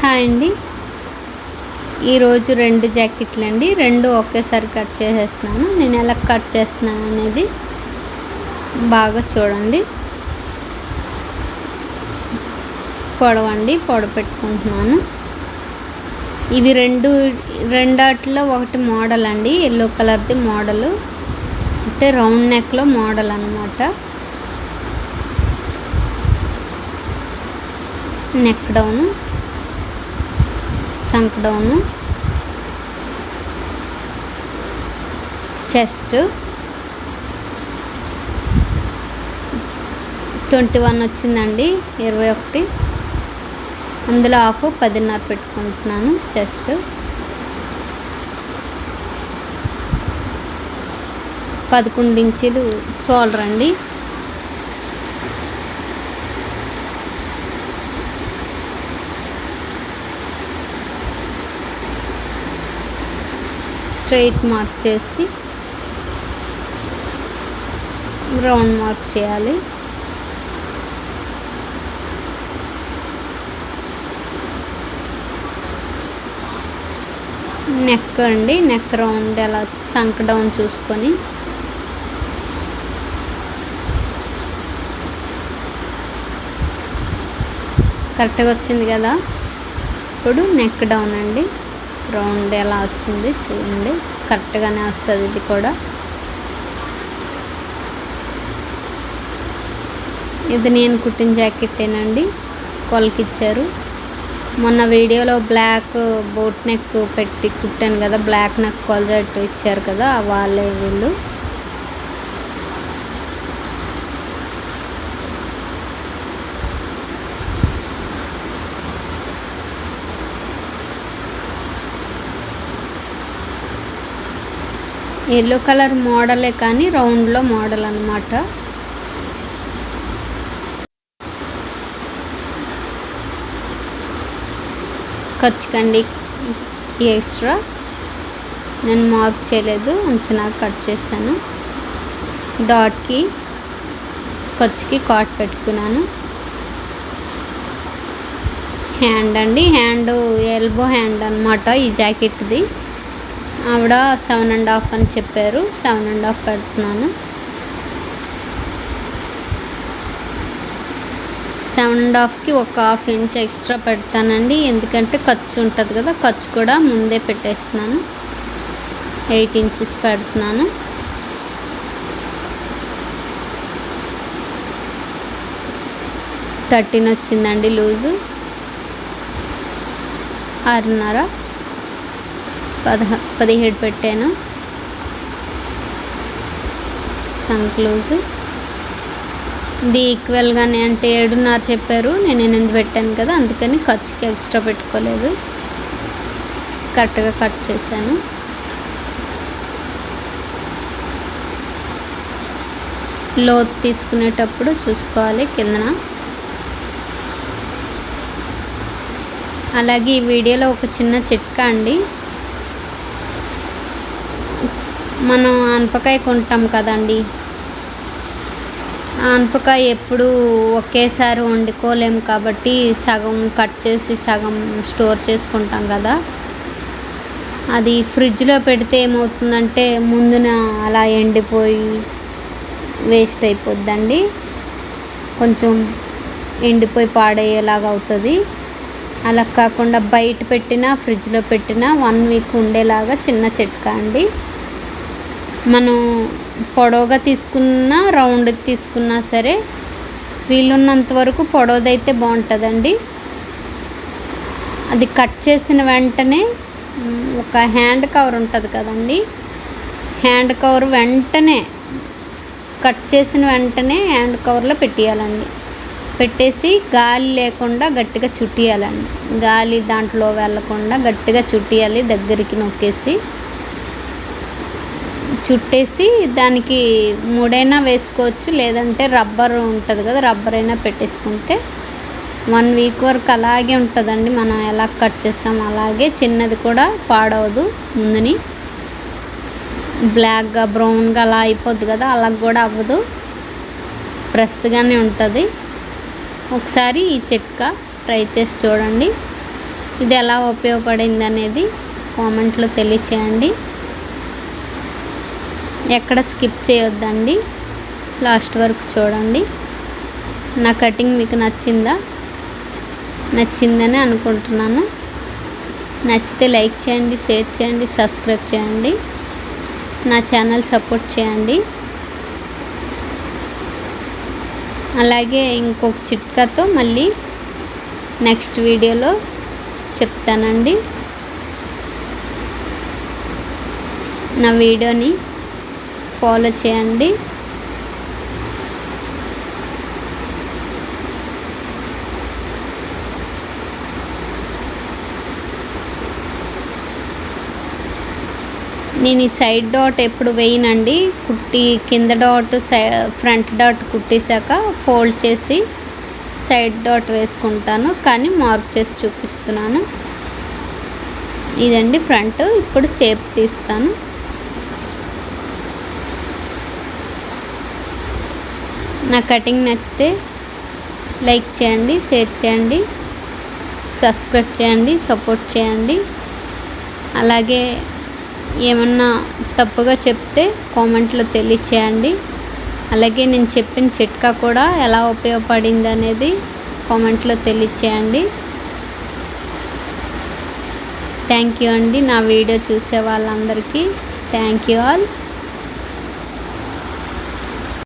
Hi అండి. ఈరోజు 2 జాకెట్లు అండి. 2 ఒకేసారి కట్ చేసేస్తున్నాను. నేను ఎలా కట్ చేస్తున్నాను అనేది బాగా చూడండి. పొడవండి, పొడవు పెట్టుకుంటున్నాను. ఇవి రెండాటిలో ఒకటి మోడల్ అండి. ఎల్లో కలర్ది మోడలు, అంటే రౌండ్ నెక్లో మోడల్ అన్నమాట. నెక్ డౌను, సంక్ డౌను, చెస్ట్ 21 వచ్చిందండి. 21 అందులో హాఫ్ 10.5 పెట్టుకుంటున్నాను. చెస్ట్ 11 ఇంచీలు షోల్డర్ అండి. స్ట్రైట్ మార్క్ చేసి రౌండ్ మార్క్ చేయాలి. నెక్ అండి, నెక్ రౌండ్ ఎలా వచ్చి సంక్ డౌన్ చూసుకొని కరెక్ట్గా వచ్చింది కదా. ఇప్పుడు నెక్ డౌన్ అండి, రౌండ్ ఎలా వచ్చింది చూడండి. కరెక్ట్గానే వస్తుంది ఇది కూడా. ఇది నేను కుట్టిన జాకెట్టేనండి, కొలకిచ్చారు. మొన్న వీడియోలో బ్లాక్ బోట్ నెక్ పెట్టి కుట్టాను కదా, బ్లాక్ నెక్ కొలజెట్ ఇచ్చారు కదా, వాళ్ళే వీళ్ళు. ఎల్లో కలర్ మోడలే కానీ రౌండ్లో మోడల్ అన్నమాట. ఖర్చుకండి ఎక్స్ట్రా నేను మార్క్ చేయలేదు, అంచనా కట్ చేశాను. డాట్కి ఖర్చుకి కాట్ పెట్టుకున్నాను. హ్యాండ్ అండి, హ్యాండ్ ఎల్బో హ్యాండ్ అన్నమాట ఈ జాకెట్ది. ఆవిడ 7.5 అని చెప్పారు, 7.5 పెడుతున్నాను. 7.5కి ఒక ½ ఇంచ్ ఎక్స్ట్రా పెడతానండి, ఎందుకంటే ఖర్చు ఉంటుంది కదా. ఖర్చు కూడా ముందే పెట్టేస్తున్నాను. 8 ఇంచెస్ పెడుతున్నాను. థర్టీన్ వచ్చిందండి లూజు. 6.5 17 పెట్టాను. సంక్ లూజు ఇది ఈక్వల్గానే, అంటే 7.5 చెప్పారు, నేను 8 పెట్టాను కదా, అందుకని ఖర్చుకి ఎక్స్ట్రా పెట్టుకోలేదు, కరెక్ట్గా కట్ చేశాను. లోతు తీసుకునేటప్పుడు చూసుకోవాలి కిందన. అలాగే ఈ వీడియోలో ఒక చిన్న చిట్కా అండి. మనం ఆనపకాయ కొంటాం కదండి, ఆనపకాయ ఎప్పుడు ఒకేసారి వండుకోలేము కాబట్టి సగం కట్ చేసి సగం స్టోర్ చేసుకుంటాం కదా. అది ఫ్రిడ్జ్లో పెడితే ఏమవుతుందంటే ముందున అలా ఎండిపోయి వేస్ట్ అయిపోద్దండి, కొంచెం ఎండిపోయి పాడయ్యేలాగా అవుతుంది. అలా కాకుండా బయట పెట్టినా ఫ్రిడ్జ్లో పెట్టినా 1 వీక్ ఉండేలాగా చిన్న చిట్కా అండి. మనం పొడవుగా తీసుకున్నా రౌండ్కి తీసుకున్నా సరే, వీలున్నంత వరకు పొడవుదైతే బాగుంటుందండి. అది కట్ చేసిన వెంటనే ఒక హ్యాండ్ కవర్ ఉంటుంది కదండి, హ్యాండ్ కవర్ వెంటనే కట్ చేసిన వెంటనే హ్యాండ్ కవర్లో పెట్టేయాలండి. పెట్టేసి గాలి లేకుండా గట్టిగా చుట్టియాలండి. గాలి దాంట్లో వెళ్ళకుండా గట్టిగా చుట్టియాలి, దగ్గరికి నొక్కేసి చుట్టేసి దానికి ముడైనా వేసుకోవచ్చు, లేదంటే రబ్బర్ ఉంటుంది కదా, రబ్బర్ అయినా పెట్టేసుకుంటే 1 వీక్ వరకు అలాగే ఉంటుందండి. మనం ఎలా కట్ చేస్తాం అలాగే. చిన్నది కూడా పాడవదు, ముందుని బ్లాక్గా బ్రౌన్గా అలా అయిపోద్ది కదా, అలా కూడా అవ్వదు, ఫ్రెష్గానే ఉంటుంది. ఒకసారి ఈ చిట్కా ట్రై చేసి చూడండి. ఇది ఎలా ఉపయోగపడింది అనేది కామెంట్లో తెలియచేయండి. ఎక్కడ స్కిప్ చేయొద్దండి, లాస్ట్ వరకు చూడండి. నా కటింగ్ మీకు నచ్చిందని అనుకుంటున్నాను. నచ్చితే లైక్ చేయండి, షేర్ చేయండి, సబ్స్క్రైబ్ చేయండి, నా ఛానల్ సపోర్ట్ చేయండి. అలాగే ఇంకొక చిట్కాతో మళ్ళీ నెక్స్ట్ వీడియోలో చెప్తానండి. నా వీడియోని ఫాలో చేయండి. నేను ఈ సైడ్ డాట్ ఎప్పుడు వేయనండి. కింద డాట్ ఫ్రంట్ డాట్ కుట్టేశాక ఫోల్డ్ చేసి సైడ్ డాట్ వేసుకుంటాను, కానీ మార్క్ చేసి చూపిస్తున్నాను. ఇదండి ఫ్రంట్. ఇప్పుడు షేప్ తీస్తాను. నా కటింగ్ నచ్చితే లైక్ చేయండి, షేర్ చేయండి, సబ్స్క్రైబ్ చేయండి, సపోర్ట్ చేయండి. అలాగే ఏమన్నా తప్పుగా చెప్తే కామెంట్లో తెలియచేయండి. అలాగే నేను చెప్పిన చిట్కా కూడా ఎలా ఉపయోగపడింది అనేది కామెంట్లో తెలియచేయండి. థ్యాంక్ యూ అండి. నా వీడియో చూసే వాళ్ళందరికీ థ్యాంక్ యూ ఆల్.